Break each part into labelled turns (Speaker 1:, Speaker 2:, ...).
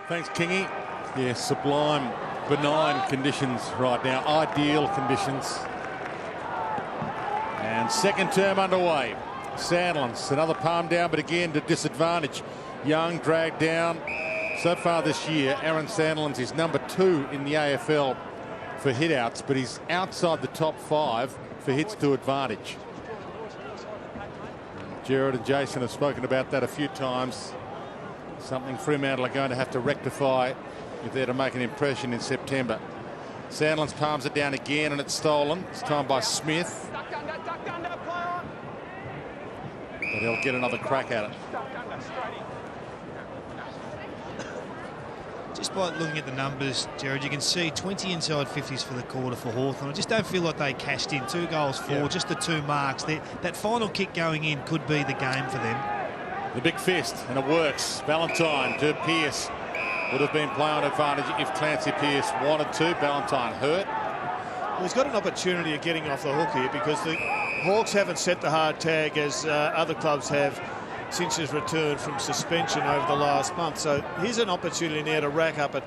Speaker 1: Thanks, Kingy. Yeah, sublime, benign conditions right now. Ideal conditions. And second term underway. Sandlands, another palm down, but again to disadvantage. Young dragged down. So far this year, Aaron Sandlands is number 2 in the AFL for hit-outs, but he's outside the top 5 for hits to advantage. Gerard and Jason have spoken about that a few times. Something Fremantle are going to have to rectify if they're to make an impression in September. Sandlands palms it down again, and it's stolen. It's time by Smith. But he'll get another crack at it.
Speaker 2: Just by looking at the numbers, Gerard, you can see 20 inside 50s for the quarter for Hawthorn. I just don't feel like they cashed in. 2 goals for just the 2 marks. That final kick going in could be the game for them.
Speaker 1: The big fist, and it works. Valentine to Pearce. Would have been play on advantage if Clancy Pearce wanted to. Valentine hurt.
Speaker 3: Well, he's got an opportunity of getting off the hook here because the Hawks haven't set the hard tag as other clubs have since his return from suspension over the last month. So here's an opportunity now to rack up a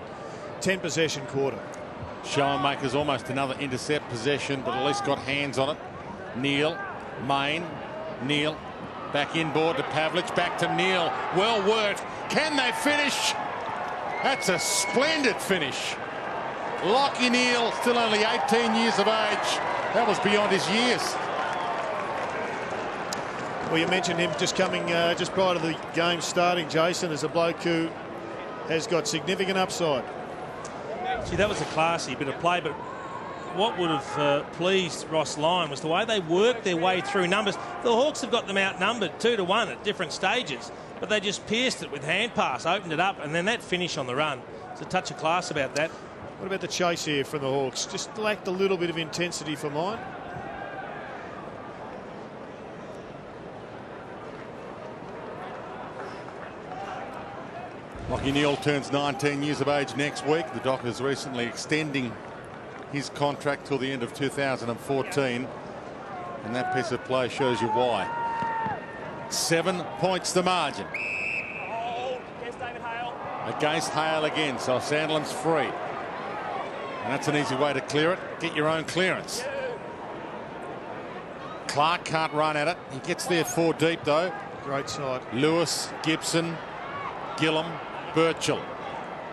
Speaker 3: 10-possession quarter.
Speaker 1: Schoenmaker's almost another intercept possession, but at least got hands on it. Neal, Main, Neal, back inboard to Pavlich, back to Neal. Well worked. Can they finish? That's a splendid finish. Lachie Neal, still only 18 years of age. That was beyond his years.
Speaker 3: Well, you mentioned him just coming just prior to the game starting, Jason, as a bloke who has got significant upside.
Speaker 4: See, that was a classy bit of play, but what would have pleased Ross Lyon was the way they worked their way through numbers. The Hawks have got them outnumbered 2-1 at different stages, but they just pierced it with hand pass, opened it up, and then that finish on the run. There's a touch of class about that.
Speaker 3: What about the chase here from the Hawks? Just lacked a little bit of intensity for mine.
Speaker 1: Lachie Neal turns 19 years of age next week. The Dockers recently extending his contract till the end of 2014. And that piece of play shows you why. 7 points the margin. Against Hale again, so Sandland's free. And that's an easy way to clear it. Get your own clearance. Clark can't run at it. He gets there 4 deep though.
Speaker 3: Great side.
Speaker 1: Lewis, Gibson, Gillum, Birchall.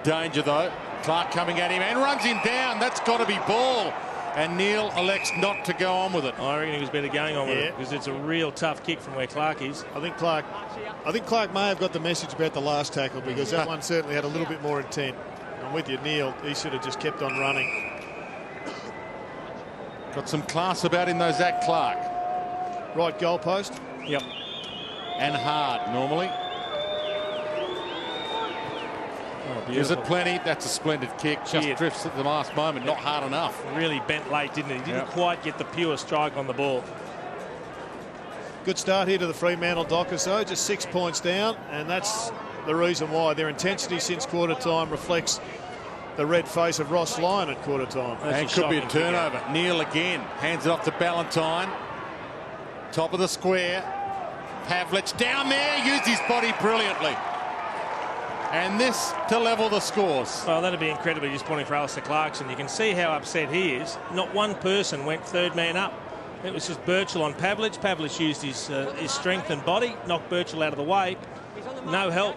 Speaker 1: Danger though. Clark coming at him and runs him down. That's got to be ball. And Neal elects not to go on with it.
Speaker 4: I reckon he was better going on with it because it's a real tough kick from where Clark is.
Speaker 3: I think Clark may have got the message about the last tackle because that one certainly had a little bit more intent. I'm with you, Neal. He should have just kept on running.
Speaker 1: Got some class about him though, Zach Clark.
Speaker 3: Right goalpost.
Speaker 1: Yep. And hard normally.
Speaker 4: Oh,
Speaker 1: is it plenty? That's a splendid kick. Just drifts at the last moment. Not hard enough.
Speaker 4: Really bent late, didn't he? He didn't quite get the pure strike on the ball.
Speaker 3: Good start here to the Fremantle Dockers though. Just 6 points down, and that's the reason why. Their intensity since quarter time reflects the red face of Ross Lyon at quarter time.
Speaker 1: And could be a turnover. Neal again hands it off to Ballantyne. Top of the square. Pavlich down there, used his body brilliantly. And this to level the scores.
Speaker 4: Well, that'd be incredibly disappointing for Alistair Clarkson. You can see how upset he is. Not one person went third man up. It was just Birchall on Pavlich. Pavlich used his strength and body, knocked Birchall out of the way. No help.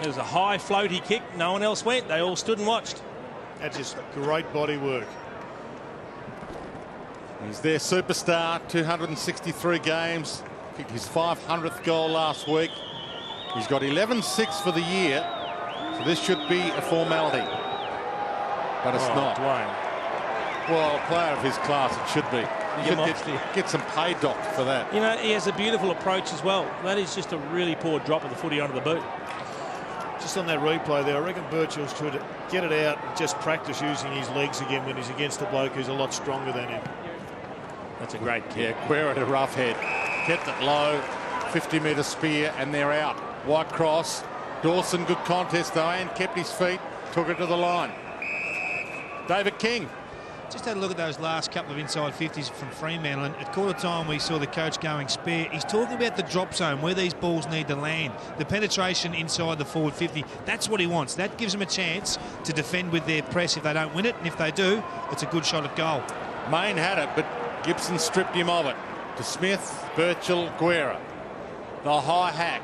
Speaker 4: It was a high floaty kick. No one else went. They all stood and watched.
Speaker 3: That's just great body work.
Speaker 1: He's their superstar. 263 games. Kicked his 500th goal last week. He's got 11-6 for the year, so this should be a formality. But it's not.
Speaker 4: Dwayne.
Speaker 1: Well, a player of his class, it should be. You should get some pay docked for that.
Speaker 4: You know, he has a beautiful approach as well. That is just a really poor drop of the footy onto the boot.
Speaker 3: Just on that replay there, I reckon Birchall should get it out and just practice using his legs again when he's against a bloke who's a lot stronger than him.
Speaker 4: That's a great kick.
Speaker 1: Yeah, Quera to rough head. Kept it low, 50-metre spear, and they're out. White cross. Dawson, good contest though, and kept his feet, took it to the line. David King
Speaker 2: Just had a look at those last couple of inside 50s from Fremantle, and at quarter time we saw the coach going spare. He's talking about the drop zone, where these balls need to land, the penetration inside the forward 50. That's what he wants. That gives them a chance to defend with their press if they don't win it, and if they do, it's a good shot at goal.
Speaker 1: Main had it, but Gibson stripped him of it. To Smith, Birchall, Guerra. The high hack.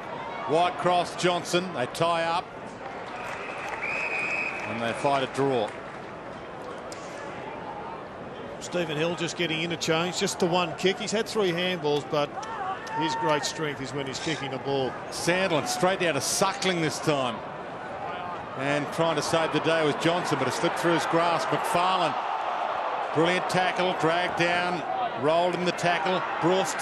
Speaker 1: Wide cross, Johnson. They tie up. And they fight a draw.
Speaker 3: Stephen Hill just getting interchanged, just the one kick. He's had 3 handballs, but his great strength is when he's kicking the ball.
Speaker 1: Sandlin straight down to Suckling this time. And trying to save the day was Johnson, but it slipped through his grasp. McFarlane, brilliant tackle, dragged down, rolled in the tackle. Brust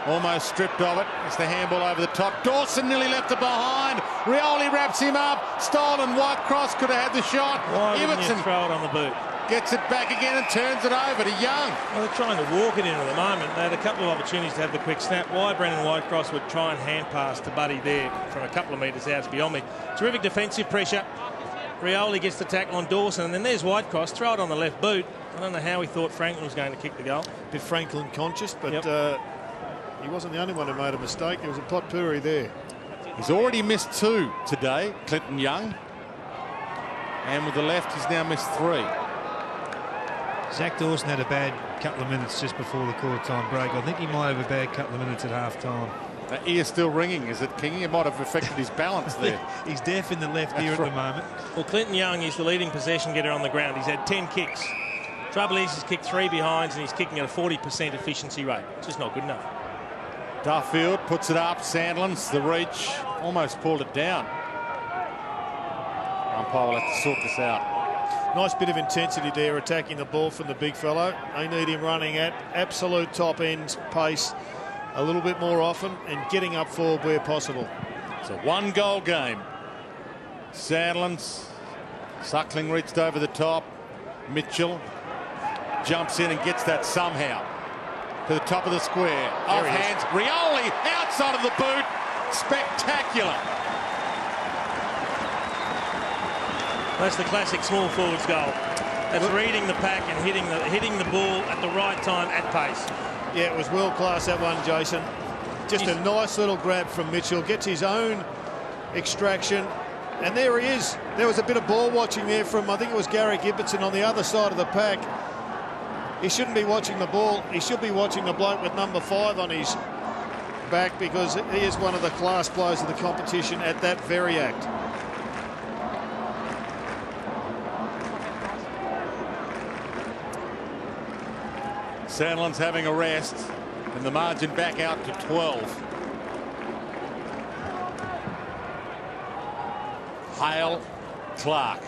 Speaker 1: almost stripped of it. It's the handball over the top. Dawson nearly left it behind. Rioli wraps him up. Stolen. White Cross could have had the shot.
Speaker 4: Why wouldn't you throw it on the boot?
Speaker 1: Gets it back again and turns it over to Young.
Speaker 4: Well, they're trying to walk it in at the moment. They had a couple of opportunities to have the quick snap. Why Brendan Whitecross would try and hand pass to Buddy there from a couple of metres out is beyond me. Terrific defensive pressure. Rioli gets the tackle on Dawson, and then there's Whitecross. Throw it on the left boot. I don't know how he thought Franklin was going to kick the goal.
Speaker 3: A bit Franklin conscious, but he wasn't the only one who made a mistake. There was a potpourri there.
Speaker 1: He's already missed 2 today, Clinton Young. And with the left, he's now missed 3.
Speaker 2: Zach Dawson had a bad couple of minutes just before the quarter-time break. I think he might have a bad couple of minutes at half-time.
Speaker 1: The ear still ringing, is it, Kingy? It might have affected his balance there.
Speaker 2: He's deaf in the left ear at the moment.
Speaker 4: Well, Clinton Young is the leading possession getter on the ground. He's had 10 kicks. Trouble is he's kicked 3 behinds and he's kicking at a 40% efficiency rate. It's just not good enough.
Speaker 1: Duffield puts it up. Sandlin's the reach. Almost pulled it down. Umpire will have to sort this out.
Speaker 3: Nice bit of intensity there, attacking the ball from the big fellow. They need him running at absolute top end pace a little bit more often and getting up forward where possible.
Speaker 1: It's a 1-goal game. Sandlin's. Suckling reached over the top. Mitchell jumps in and gets that somehow to the top of the square. Off hands. Rioli outside of the boot. Spectacular.
Speaker 4: That's the classic small forwards goal. That's reading the pack and hitting the ball at the right time at pace.
Speaker 3: Yeah, it was world class, that one, Jason. Just a nice little grab from Mitchell. Gets his own extraction. And there he is. There was a bit of ball watching there from, I think it was Gary Gibbertson on the other side of the pack. He shouldn't be watching the ball. He should be watching the bloke with number 5 on his back, because he is one of the class players of the competition at that very act.
Speaker 1: Sandlin's having a rest, and the margin back out to 12. Hale, Clark.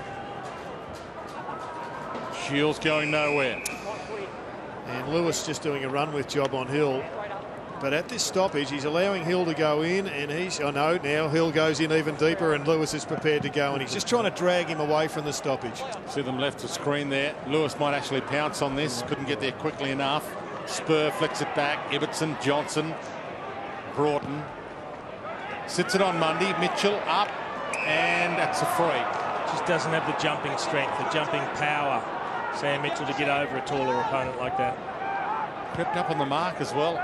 Speaker 1: Shields going nowhere.
Speaker 3: And Lewis just doing a run with job on Hill. But at this stoppage, he's allowing Hill to go in, and now Hill goes in even deeper, and Lewis is prepared to go, and he's just trying to drag him away from the stoppage.
Speaker 1: See them left the screen there. Lewis might actually pounce on this. Couldn't get there quickly enough. Spur flicks it back. Ibbotson, Johnson, Broughton. Sits it on Mundy. Mitchell up, and that's a free.
Speaker 4: Just doesn't have the jumping strength, the jumping power, Sam Mitchell, to get over a taller opponent like that.
Speaker 1: Crept up on the mark as well.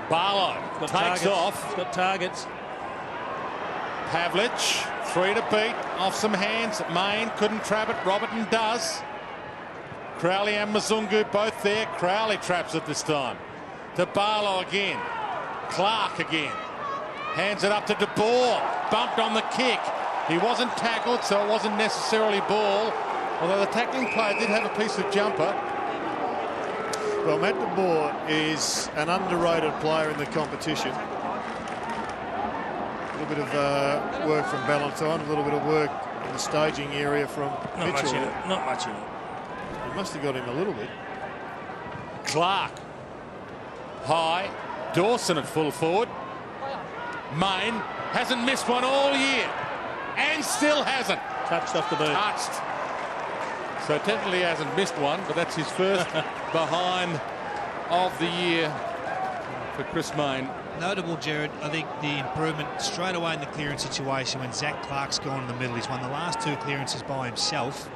Speaker 1: Barlow takes
Speaker 4: targets.
Speaker 1: off.
Speaker 4: He's got targets.
Speaker 1: Pavlich, 3 to beat. Off some hands. Main couldn't trap it. Robertson does. Crowley and Mzungu both there. Crowley traps it this time. To Barlow again. Clark again. Hands it up to De Boer. Bumped on the kick. He wasn't tackled, so it wasn't necessarily ball. Although the tackling player did have a piece of jumper.
Speaker 3: Well, Matt De Boer is an underrated player in the competition. A little bit of work from Ballantyne, a little bit of work in the staging area from Mitchell.
Speaker 4: Not much in it.
Speaker 3: He must have got him a little bit.
Speaker 1: Clark. High. Dawson at full forward. Main hasn't missed one all year. And still hasn't.
Speaker 4: Touched off the boot.
Speaker 1: Touched. So technically he hasn't missed one, but that's his first behind of the year for Chris Main.
Speaker 2: Notable, Jared, I think the improvement straight away in the clearance situation when Zach Clark's gone in the middle. He's won the last 2 clearances by himself.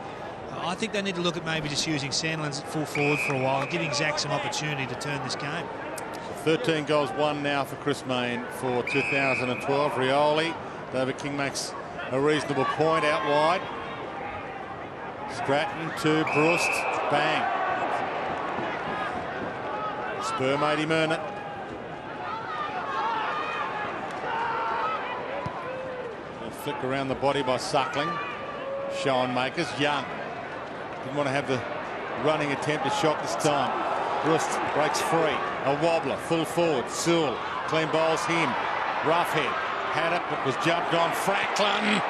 Speaker 2: I think they need to look at maybe just using Sandlands at full forward for a while and giving Zach some opportunity to turn this game.
Speaker 1: 13 goals won now for Chris Mayne for 2012. Rioli, David King makes a reasonable point out wide. Stratton to Brust, bang. Spur made him earn it. A flick around the body by Suckling. Showing makers. Young didn't want to have the running attempt at shot this time. Brust breaks free. A wobbler, full forward. Sewell clean bowls him. Roughhead had it, but was jumped on. Franklin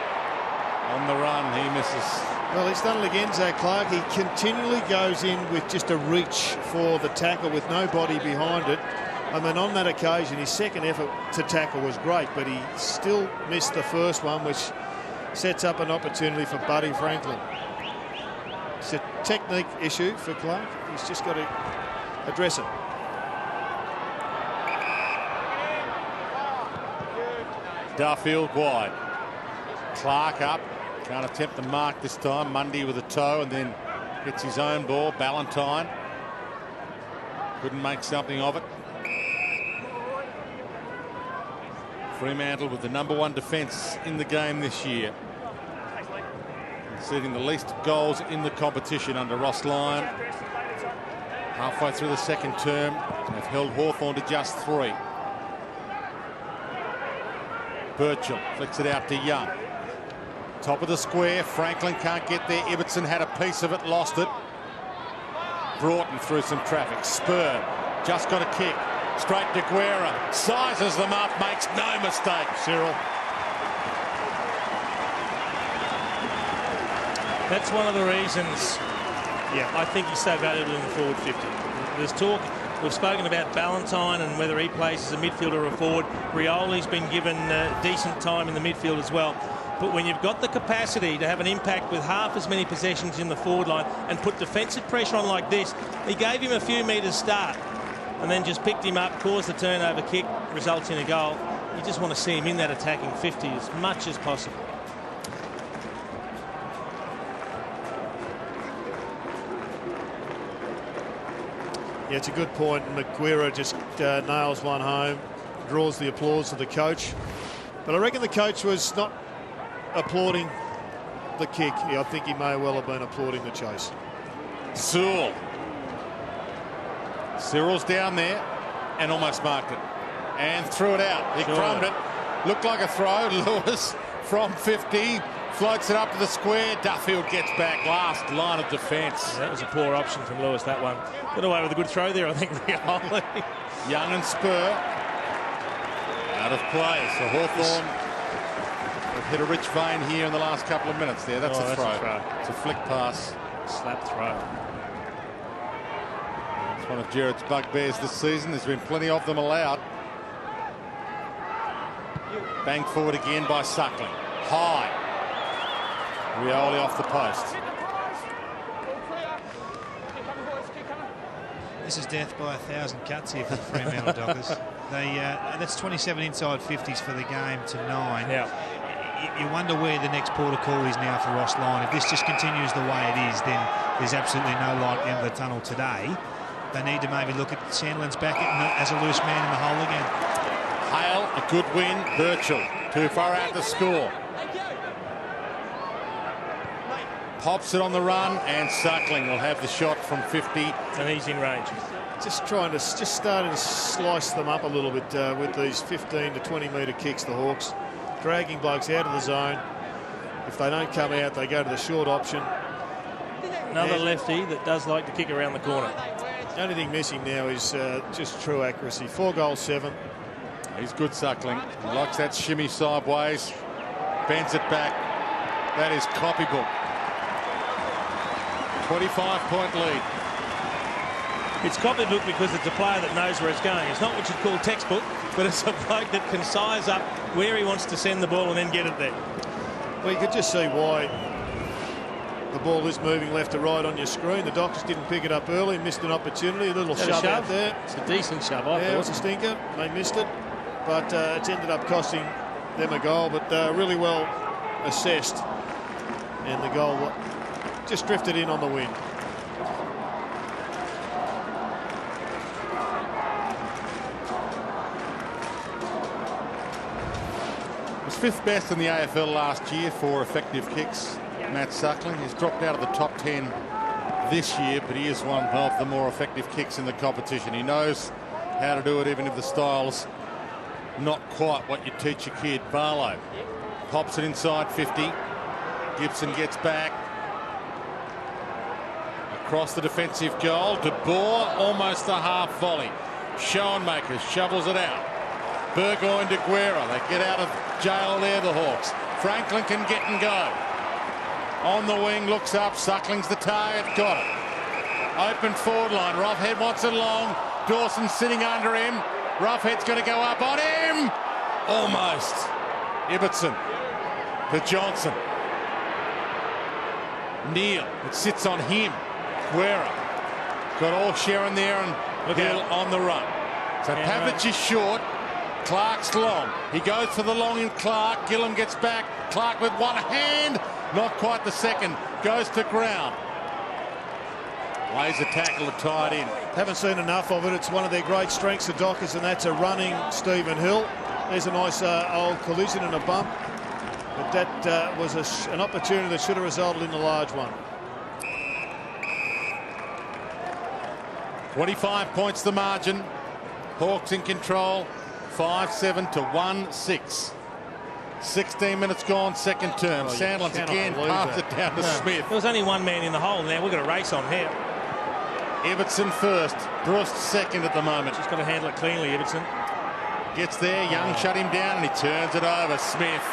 Speaker 1: on the run. He misses.
Speaker 3: Well, he's done it again, Zach Clark. He continually goes in with just a reach for the tackle with no body behind it. I mean, on that occasion, his second effort to tackle was great, but he still missed the first one, which sets up an opportunity for Buddy Franklin. It's a technique issue for Clark. He's just got to address it.
Speaker 1: Duffield wide. Clark up. Can't attempt the mark this time. Mundy with a toe and then gets his own ball. Ballantyne couldn't make something of it. Fremantle with the #1 defence in the game this year, conceding the least goals in the competition under Ross Lyon. Halfway through the second term, they've held Hawthorn to just 3. Birchall flicks it out to Young. Top of the square. Franklin can't get there. Ibbotson had a piece of it, lost it. Broughton through some traffic. Spur just got a kick. Straight to Guerra. Sizes them up, makes no mistake. Cyril.
Speaker 4: That's one of the reasons I think he's so valuable in the forward 50. There's talk, we've spoken about Ballantyne and whether he plays as a midfielder or a forward. Rioli's been given decent time in the midfield as well. But when you've got the capacity to have an impact with half as many possessions in the forward line and put defensive pressure on like this, he gave him a few metres start and then just picked him up, caused the turnover kick, results in a goal. You just want to see him in that attacking 50 as much as possible.
Speaker 3: Yeah, it's a good point. McGuire just nails one home, draws the applause of the coach. But I reckon the coach was not applauding the kick. Yeah, I think he may well have been applauding the chase.
Speaker 1: Sewell. Cyril's down there and almost marked it. And threw it out. He crumbed it. Looked like a throw. Lewis from 50 floats it up to the square. Duffield gets back. Last line of defence.
Speaker 4: That was a poor option from Lewis, that one. Got away with a good throw there, I think.
Speaker 1: Young and Spur out of play. So Hawthorn have hit a rich vein here in the last couple of minutes there. That's a throw. It's a flick pass.
Speaker 4: Slap throw.
Speaker 1: It's one of Gerard's bugbears this season. There's been plenty of them allowed. Banged forward again by Suckling. High. Rioli off the post.
Speaker 2: This is death by 1,000 cuts here for the Fremantle Dockers. That's 27 inside 50s for the game to 9.
Speaker 4: Yeah.
Speaker 2: You wonder where the next port of call is now for Ross Lyon. If this just continues the way it is, then there's absolutely no light at the end of the tunnel today. They need to maybe look at Sandlands back as a loose man in the hole again.
Speaker 1: Hale, a good win. Birchall, too far out to score. Pops it on the run, and Suckling will have the shot from 50.
Speaker 4: And he's in range.
Speaker 3: Just starting to slice them up a little bit with these 15 to 20 metre kicks, the Hawks. Dragging blokes out of the zone. If they don't come out, they go to the short option.
Speaker 4: Another lefty that does like to kick around the corner.
Speaker 3: The only thing missing now is just true accuracy. 4 goals, 7.
Speaker 1: He's good, Suckling. He likes that shimmy sideways. Bends it back. That is copybook. 25-point lead.
Speaker 4: It's copybook because it's a player that knows where it's going. It's not what you'd call textbook, but it's a bloke that can size up where he wants to send the ball and then get it there.
Speaker 3: Well, you could just see why the ball is moving left to right on your screen. The Dockers didn't pick it up early, missed an opportunity. A little shove out there.
Speaker 4: It's a decent shove, I thought.
Speaker 3: It was a stinker. They missed it, but it's ended up costing them a goal, but really well assessed. And the goal just drifted in on the wing.
Speaker 1: Was 5th best in the AFL last year for effective kicks. Matt Suckling, he's dropped out of the top 10 this year, but he is one of the more effective kicks in the competition. He knows how to do it, even if the style's not quite what you teach a kid. Barlow pops it inside 50. Gibson gets back. Across the defensive goal. De Boer, almost a half volley. Schoenmakers shovels it out. Burgoyne de Guerra. They get out of jail there, the Hawks. Franklin can get and go. On the wing, looks up. Suckling's the target. Got it. Open forward line. Roughhead wants it long. Dawson sitting under him. Roughhead's going to go up on him. Almost. Ibbotson to Johnson. Neal. It sits on him. Guerra. Got all Sharon there and Hill on the run. So Pavlich is short. Clark's long. He goes for the long in Clark. Gillam gets back. Clark with one hand. Not quite the second. Goes to ground. Lays a tackle to tie it in.
Speaker 3: Haven't seen enough of it. It's one of their great strengths, the Dockers, and that's a running Stephen Hill. There's a nice old collision and a bump. But that was an opportunity that should have resulted in a large one.
Speaker 1: 25 points the margin. Hawks in control. 5-7 to 1-6. 16 minutes gone, second term. Sandlands again passed it down to Smith.
Speaker 4: There was only one man in the hole now. We've got a race on here.
Speaker 1: Ibbotson first. Brust second at the moment.
Speaker 4: Just got to handle it cleanly, Ibbotson.
Speaker 1: Gets there. Young shut him down and he turns it over. Smith.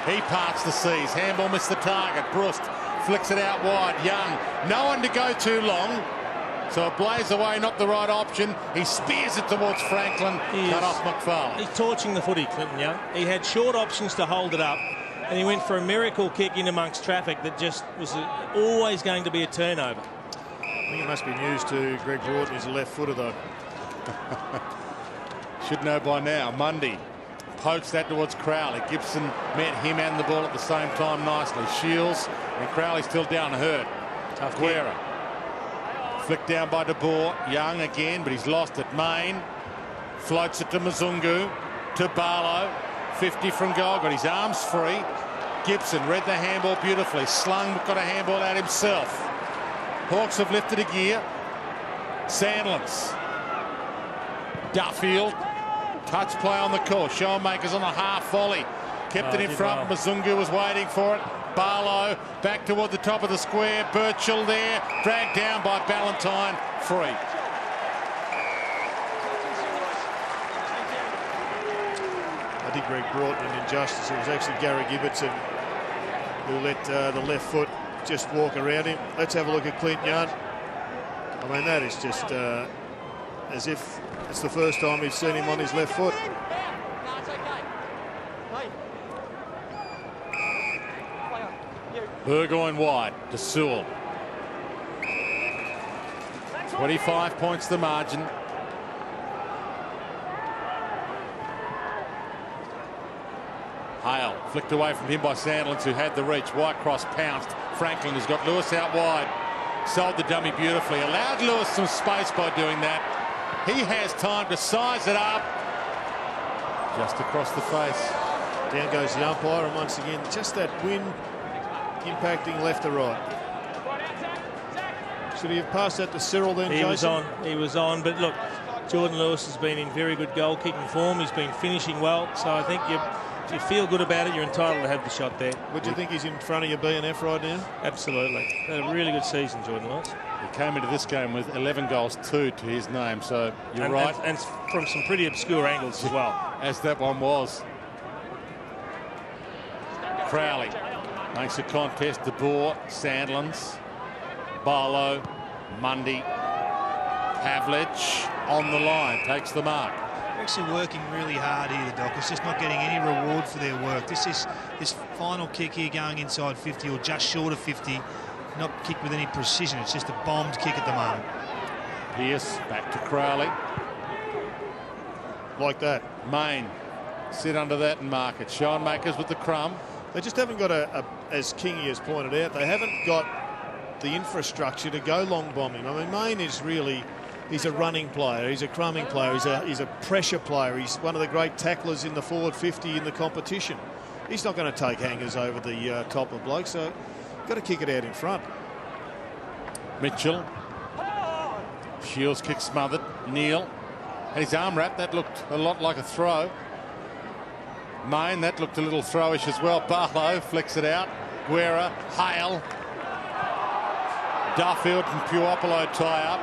Speaker 1: He parts the seas. Handball missed the target. Brust flicks it out wide. Young. No one to go too long. So it blaze away, not the right option. He spears it towards Franklin. Cut off McFarlane.
Speaker 4: He's torching the footy, Clinton Young. He had short options to hold it up, and he went for a miracle kick in amongst traffic that just was always going to be a turnover.
Speaker 3: I think it must be news to Greg Broughton. He's a left footer, though.
Speaker 1: Should know by now. Mundy pokes that towards Crowley. Gibson met him and the ball at the same time nicely. Shields and Crowley still down hurt.
Speaker 4: Tough
Speaker 1: Guerra. Flicked down by De Boer. Young again, but he's lost it. Main floats it to Mzungu. To Barlow. 50 from goal. Got his arms free. Gibson read the handball beautifully. Slung, got a handball out himself. Hawks have lifted a gear. Sandlands. Duffield. Touch play on the course. Schoenmakers on the half volley. Kept it in front. Well. Mzungu was waiting for it. Barlow back toward the top of the square. Birchall there. Dragged down by Ballantyne. Free.
Speaker 3: I did Greg Broughton an injustice. It was actually Gary Ibbotson who let the left foot just walk around him. Let's have a look at Clint Young. I mean, that is just as if it's the first time we've seen him on his left foot.
Speaker 1: Burgoyne wide to Sewell. 25 points the margin. Hale flicked away from him by Sandlands, who had the reach. Whitecross pounced. Franklin has got Lewis out wide. Sold the dummy beautifully. Allowed Lewis some space by doing that. He has time to size it up. Just across the face.
Speaker 3: Down goes the umpire, and once again, just that wind impacting left to right. Should he have passed that to Cyril then, Jason?
Speaker 4: He was on, but look, Jordan Lewis has been in very good goal-kicking form. He's been finishing well, so I think if you feel good about it, you're entitled to have the shot there.
Speaker 3: Would you think he's in front of your B&F right now?
Speaker 4: Absolutely. Had a really good season, Jordan Lewis.
Speaker 1: He came into this game with 11 goals, 2 to his name, so you're right.
Speaker 4: And from some pretty obscure angles as well.
Speaker 1: As that one was. Crowley makes a contest. De Boer, Sandlands, Barlow, Mundy, Pavlich on the line, takes the mark.
Speaker 2: They're actually working really hard here, the Dockers, just not getting any reward for their work. This final kick here going inside 50 or just short of 50, not kicked with any precision. It's just a bombed kick at the moment.
Speaker 1: Pearce back to Crowley.
Speaker 3: Like that.
Speaker 1: Main sit under that and mark it. Schoenmakers with the crumb.
Speaker 3: They just haven't got as Kingy has pointed out, they haven't got the infrastructure to go long bombing. I mean, Mayne is really, he's a running player, he's a crumbing player, he's a pressure player, he's one of the great tacklers in the forward 50 in the competition. He's not going to take hangers over the top of blokes, so got to kick it out in front.
Speaker 1: Mitchell. Shields kick smothered. Neal had his arm wrapped. That looked a lot like a throw. Mayne, that looked a little throwish as well. Barlow flicks it out. Guerra, Hale. Duffield and Puopolo tie up.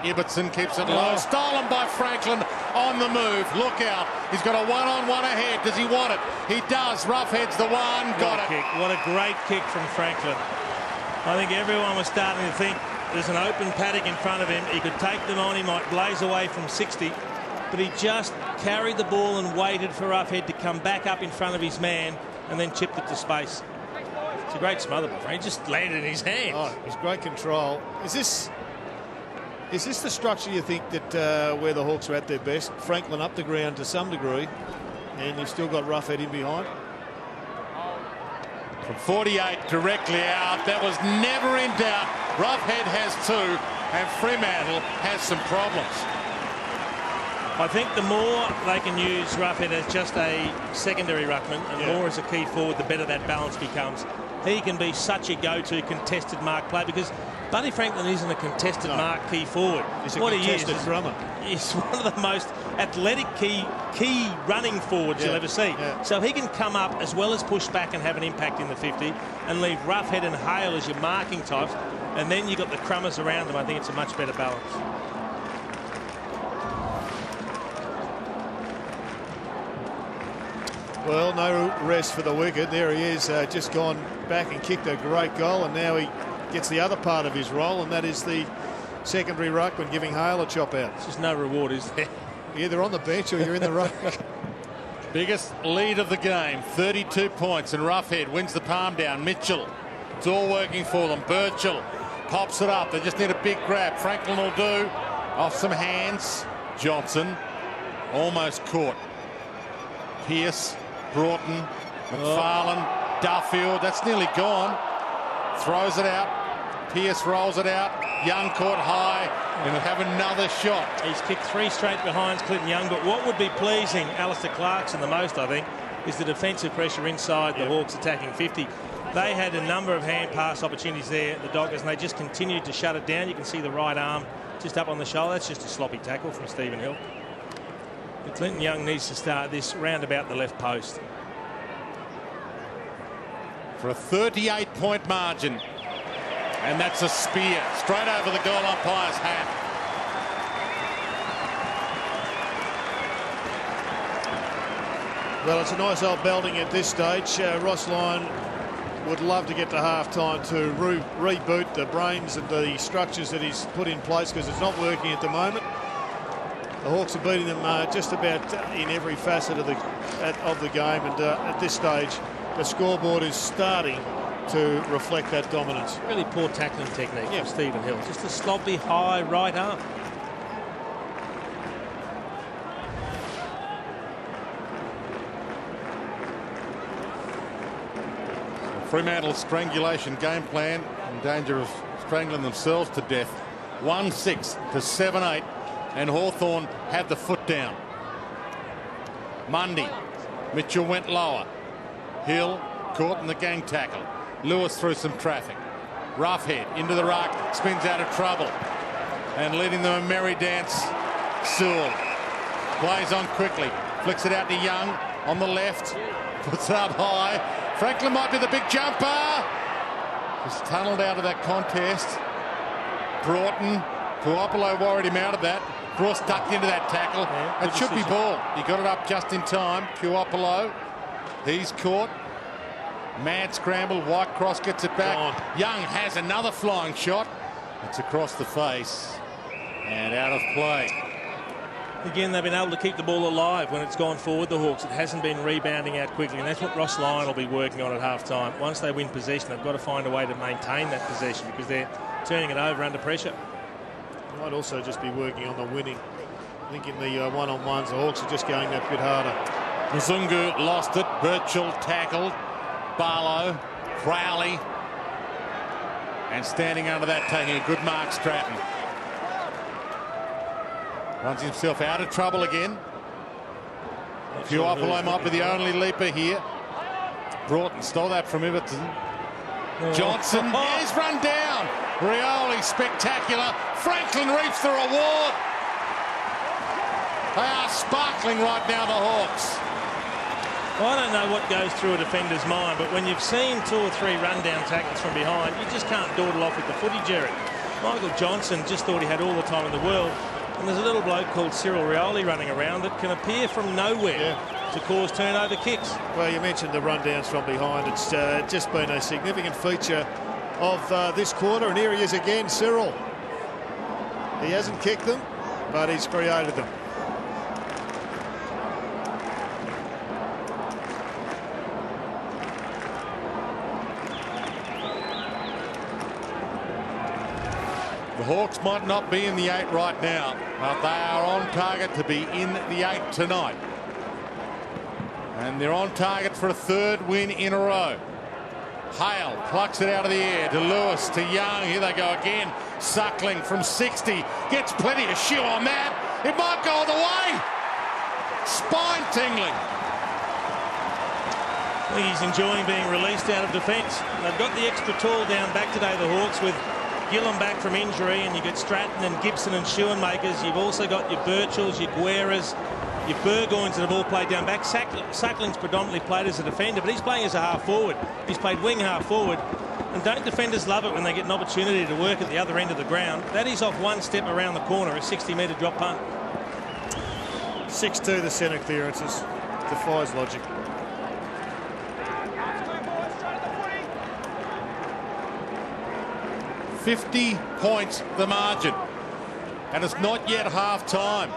Speaker 1: Ibbotson keeps it low. Stolen by Franklin on the move. Look out. He's got a one-on-one ahead. Does he want it? He does. Roughhead's the one. Got it.
Speaker 4: Kick. What a great kick from Franklin. I think everyone was starting to think there's an open paddock in front of him. He could take them on. He might blaze away from 60. But he just carried the ball and waited for Roughhead to come back up in front of his man and then chipped it to space. It's a great smother, my friend. He just landed in his hands.
Speaker 3: Oh, it was great control. Is this the structure you think that where the Hawks are at their best? Franklin up the ground to some degree, and you've still got Roughhead in behind.
Speaker 1: From 48 directly out. That was never in doubt. Roughhead has two, and Fremantle has some problems.
Speaker 4: I think the more they can use Roughhead as just a secondary ruckman and more as a key forward, the better that balance becomes. He can be such a go-to contested mark player because Buddy Franklin isn't a contested mark key forward.
Speaker 3: He's a contested drummer.
Speaker 4: He's one of the most athletic key running forwards you'll ever see.
Speaker 3: Yeah.
Speaker 4: So he can come up as well as push back and have an impact in the 50 and leave Roughhead and Hale as your marking types, and then you've got the crummers around them. I think it's a much better balance.
Speaker 3: Well, no rest for the wicket. There he is, just gone back and kicked a great goal, and now he gets the other part of his role, and that is the secondary ruckman giving Hale a chop out.
Speaker 4: There's just no reward, is there?
Speaker 3: You're either on the bench or you're in the ruck.
Speaker 1: Biggest lead of the game, 32 points, and Roughhead wins the palm down. Mitchell, it's all working for them. Birchall pops it up. They just need a big grab. Franklin will do. Off some hands. Johnson almost caught. Pearce, Broughton, McFarlane, Duffield. That's nearly gone. Throws it out. Pearce rolls it out. Young caught high and will have another shot.
Speaker 4: He's kicked 3 straight behind Clinton Young, but what would be pleasing Alistair Clarkson the most, I think, is the defensive pressure inside the Hawks attacking 50. They had a number of hand pass opportunities there, the Dockers, and they just continued to shut it down. You can see the right arm just up on the shoulder. That's just a sloppy tackle from Stephen Hill. But Clinton Young needs to start this round about the left post.
Speaker 1: For a 38-point margin. And that's a spear straight over the goal umpire's hat.
Speaker 3: Well, it's a nice old belting at this stage. Ross Lyon would love to get to half-time to reboot the brains and the structures that he's put in place because it's not working at the moment. The Hawks are beating them just about in every facet of the game, and at this stage the scoreboard is starting to reflect that dominance.
Speaker 4: Really poor tackling technique from Stephen Hill. Just a sloppy high right arm.
Speaker 1: Fremantle strangulation game plan in danger of strangling themselves to death. 1-6 to 7-8, and Hawthorn had the foot down. Mundy, Mitchell went lower. Hill caught in the gang tackle. Lewis through some traffic. Roughhead into the ruck, spins out of trouble, and leading them a merry dance. Sewell plays on quickly, flicks it out to Young on the left, puts it up high. Franklin might be the big jumper. Just tunnelled out of that contest. Broughton, Puopolo worried him out of that. Cross tucked into that tackle. It should be ball. He got it up just in time. Puopolo, he's caught. Mad scramble. Whitecross gets it back. Young has another flying shot. It's across the face and out of play.
Speaker 4: Again, they've been able to keep the ball alive when it's gone forward, the Hawks. It hasn't been rebounding out quickly, and that's what Ross Lyon will be working on at half-time. Once they win possession, they've got to find a way to maintain that possession because they're turning it over under pressure.
Speaker 3: Might also just be working on the winning. I think in the one-on-ones, the Hawks are just going that bit harder.
Speaker 1: Mzungu lost it. Birchall tackled. Barlow, Crowley. And standing under that, taking a good mark, Stratton. Runs himself out of trouble again. Fuapolo might be the only leaper here. Broughton stole that from Everton. Johnson is run down. Rioli spectacular. Franklin reaps the reward. They are sparkling right now, the Hawks.
Speaker 4: I don't know what goes through a defender's mind, but when you've seen 2 or 3 run-down tackles from behind, you just can't dawdle off with the footy, Jerry. Michael Johnson just thought he had all the time in the world, and there's a little bloke called Cyril Rioli running around that can appear from nowhere to cause turnover kicks.
Speaker 3: Well, you mentioned the run-downs from behind. It's just been a significant feature of this quarter, and here he is again, Cyril. He hasn't kicked them, but he's created them.
Speaker 1: The Hawks might not be in the 8 right now, but they are on target to be in the 8 tonight. And they're on target for a 3rd win in a row. Hale plucks it out of the air to Lewis, to Young. Here they go again. Suckling from 60. Gets plenty of shoe on that. It might go all the way. Spine tingling.
Speaker 4: I think he's enjoying being released out of defence. They've got the extra tall down back today, the Hawks, with Gillam back from injury, and you get Stratton and Gibson and Schoenmakers. You've also got your Birchells, your Guerras, your Burgoynes that have all played down back. Suckling's predominantly played as a defender, but he's playing as a half forward. He's played wing half forward. And don't defenders love it when they get an opportunity to work at the other end of the ground? That is off one step around the corner, a 60-metre drop punt.
Speaker 3: 6-2 the centre clearances. Defies logic.
Speaker 1: $50 points the margin, and it's not yet half time.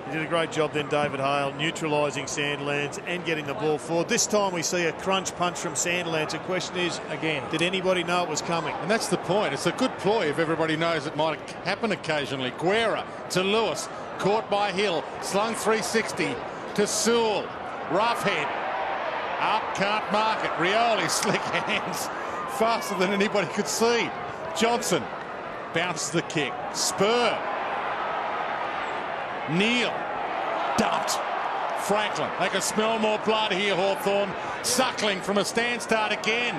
Speaker 3: He did a great job then, David Hale, neutralising Sandilands and getting the ball forward. This time we see a crunch punch from Sandilands. The question is, again, did anybody know it was coming?
Speaker 1: And that's the point. It's a good ploy if everybody knows it might happen occasionally. Guerra to Lewis, caught by Hill, slung 360 to Sewell. Roughhead up, can't mark it. Rioli, slick hands, faster than anybody could see. Johnson bounces the kick. Spur. Neal dumped. Franklin. They can smell more blood here, Hawthorn. Suckling from a stand start again.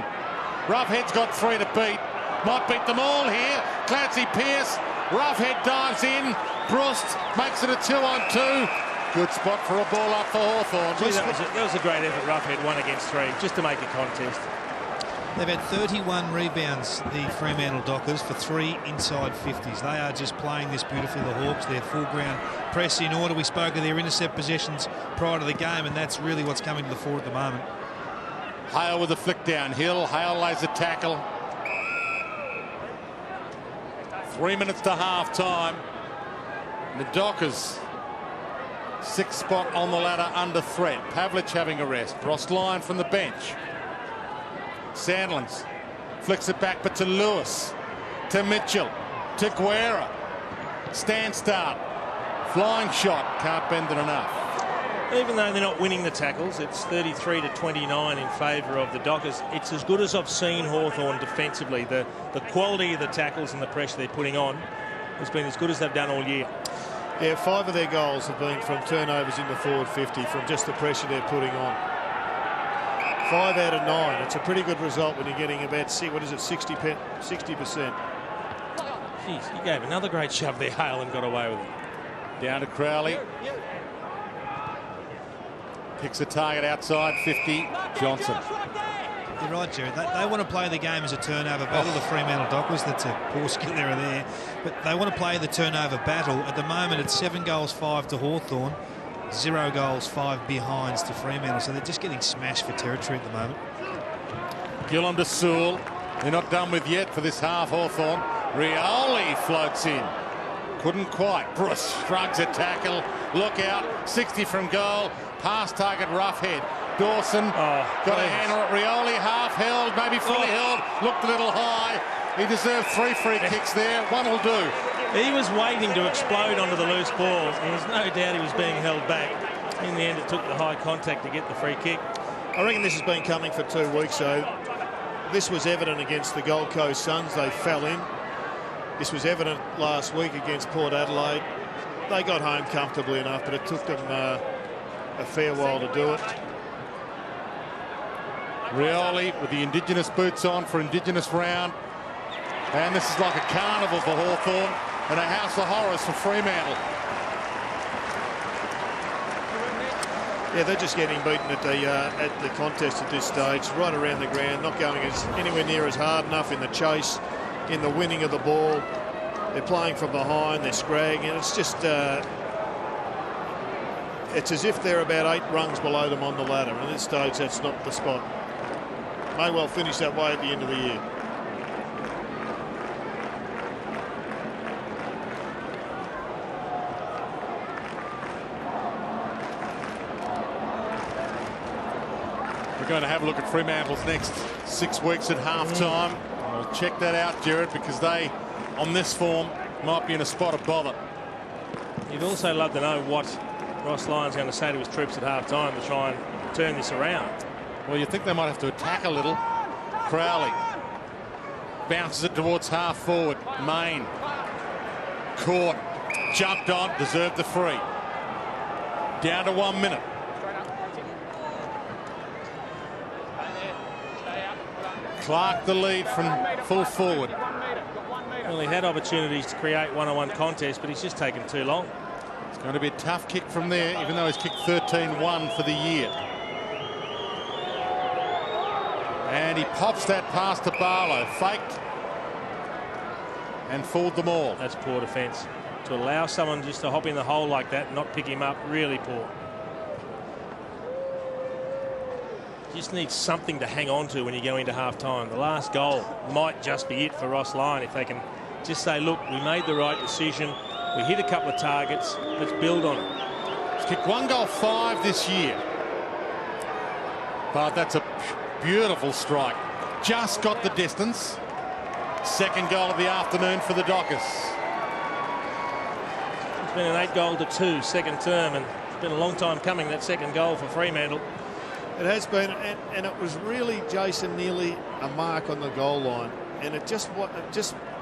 Speaker 1: Roughhead's got 3 to beat. Might beat them all here. Clancy Pearce. Roughhead dives in. Brust makes it a 2-on-2. Good spot for a ball up for Hawthorn.
Speaker 4: That was a great effort, Roughhead, 1 against 3, just to make a contest.
Speaker 2: They've had 31 rebounds, the Fremantle Dockers, for 3 inside 50s. They are just playing this beautifully, the Hawks. Their full ground press in order. We spoke of their intercept possessions prior to the game, and that's really what's coming to the fore at the moment.
Speaker 1: Hale with a flick down. Hill. Hale lays a tackle. 3 minutes to half time. The Dockers, 6th spot on the ladder under threat. Pavlich having a rest. Ross Lyon from the bench. Sandlands flicks it back, but to Lewis, to Mitchell, to Guerra. Stand start. Flying shot. Can't bend it enough.
Speaker 4: Even though they're not winning the tackles, it's 33-29 in favour of the Dockers. It's as good as I've seen Hawthorn defensively. The quality of the tackles and the pressure they're putting on has been as good as they've done all year.
Speaker 3: Yeah, 5 of their goals have been from turnovers in the forward 50, from just the pressure they're putting on. 5 out of 9. It's a pretty good result when you're getting about, 60%.
Speaker 4: Jeez, he gave another great shove there, Hale, and got away with it.
Speaker 1: Down to Crowley. Picks a target outside 50. Johnson.
Speaker 2: You're right, Jerry. They want to play the game as a turnover battle. The Fremantle Dockers, that's a poor skill error there. But they want to play the turnover battle. At the moment, it's 7 goals, 5 to Hawthorn. 0 goals, 5 behinds to Fremantle. So they're just getting smashed for territory at the moment.
Speaker 1: Gillam to Sewell. They're not done with yet for this half, Hawthorn. Rioli floats in. Couldn't quite. Bruce shrugs a tackle. Look out. 60 from goal. Pass target, Roughhead. Dawson got a hand on it. Rioli half held, maybe fully held. Looked a little high. He deserved 3 free kicks there. 1 will do.
Speaker 4: He was waiting to explode onto the loose ball. There's no doubt he was being held back. In the end, it took the high contact to get the free kick.
Speaker 3: I reckon this has been coming for 2 weeks, so this was evident against the Gold Coast Suns. They fell in. This was evident last week against Port Adelaide. They got home comfortably enough, but it took them a fair while to do it.
Speaker 1: Rioli with the Indigenous boots on for Indigenous round. And this is like a carnival for Hawthorn and a house of horrors for Fremantle.
Speaker 3: Yeah, they're just getting beaten at the contest at this stage, right around the ground, not going anywhere near as hard enough in the chase, in the winning of the ball. They're playing from behind, they're scragging. It's just, it's as if they're about 8 rungs below them on the ladder. And at this stage, that's not the spot. May well finish that way at the end of the year.
Speaker 1: We're going to have a look at Fremantle's next 6 weeks at half-time. We'll check that out, Jared, because they, on this form, might be in a spot of bother.
Speaker 4: You'd also love to know what Ross Lyon's going to say to his troops at half-time to try and turn this around.
Speaker 1: Well, you think they might have to attack a little. Crowley bounces it towards half-forward. Main caught, jumped on, deserved the free. Down to 1 minute. Clark the lead from full forward.
Speaker 4: Well, he had opportunities to create one-on-one contests, but he's just taken too long.
Speaker 1: It's going to be a tough kick from there, even though he's kicked 13-1 for the year. And he pops that pass to Barlow. Faked and fooled them all.
Speaker 4: That's poor defence. To allow someone just to hop in the hole like that and not pick him up, really poor. Just need something to hang on to when you go into half-time. The last goal might just be it for Ross Lyon if they can just say, look, we made the right decision. We hit a couple of targets. Let's build on it.
Speaker 1: He's kicked 1 goal 5 this year. But that's a beautiful strike. Just got the distance. Second goal of the afternoon for the Dockers.
Speaker 4: It's been an 8-goal-2 second term, and it's been a long time coming, that second goal for Fremantle.
Speaker 3: It has been, and it was really, Jason, nearly a mark on the goal line. And I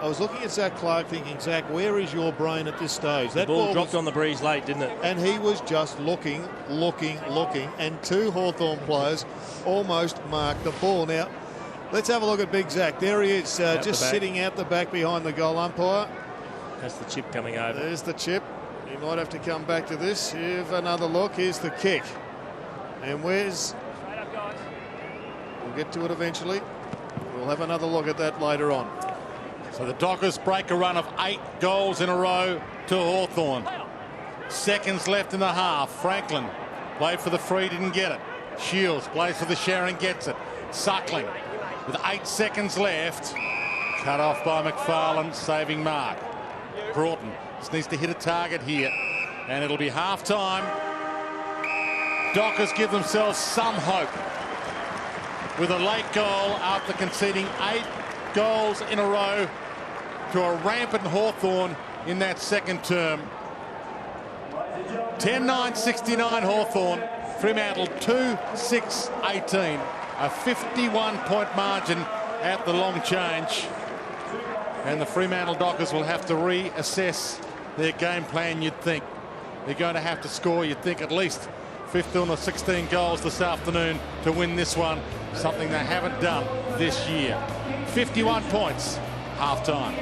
Speaker 3: was looking at Zach Clark thinking, Zach, where is your brain at this stage?
Speaker 4: That ball dropped on the breeze late, didn't it?
Speaker 3: And he was just looking, and 2 Hawthorn players almost marked the ball. Now, let's have a look at Big Zach. There he is, just sitting out the back behind the goal umpire.
Speaker 4: That's the chip coming over.
Speaker 3: There's the chip. He might have to come back to this. Have another look. Here's the kick. And where's... We'll get to it eventually. We'll have another look at that later on.
Speaker 1: So the Dockers break a run of 8 goals in a row to Hawthorn. Seconds left in the half. Franklin played for the free, didn't get it. Shields plays for the share and gets it. Suckling with 8 seconds left. Cut off by McFarlane, saving mark. Broughton just needs to hit a target here. And it'll be half-time. Dockers give themselves some hope with a late goal after conceding 8 goals in a row to a rampant Hawthorn in that second term. 10-9-69 Hawthorn. Fremantle 2-6-18. A 51-point margin at the long change. And the Fremantle Dockers will have to reassess their game plan, you'd think. They're going to have to score, you'd think, at least 15 or 16 goals this afternoon to win this one, something they haven't done this year. 51 points, half-time.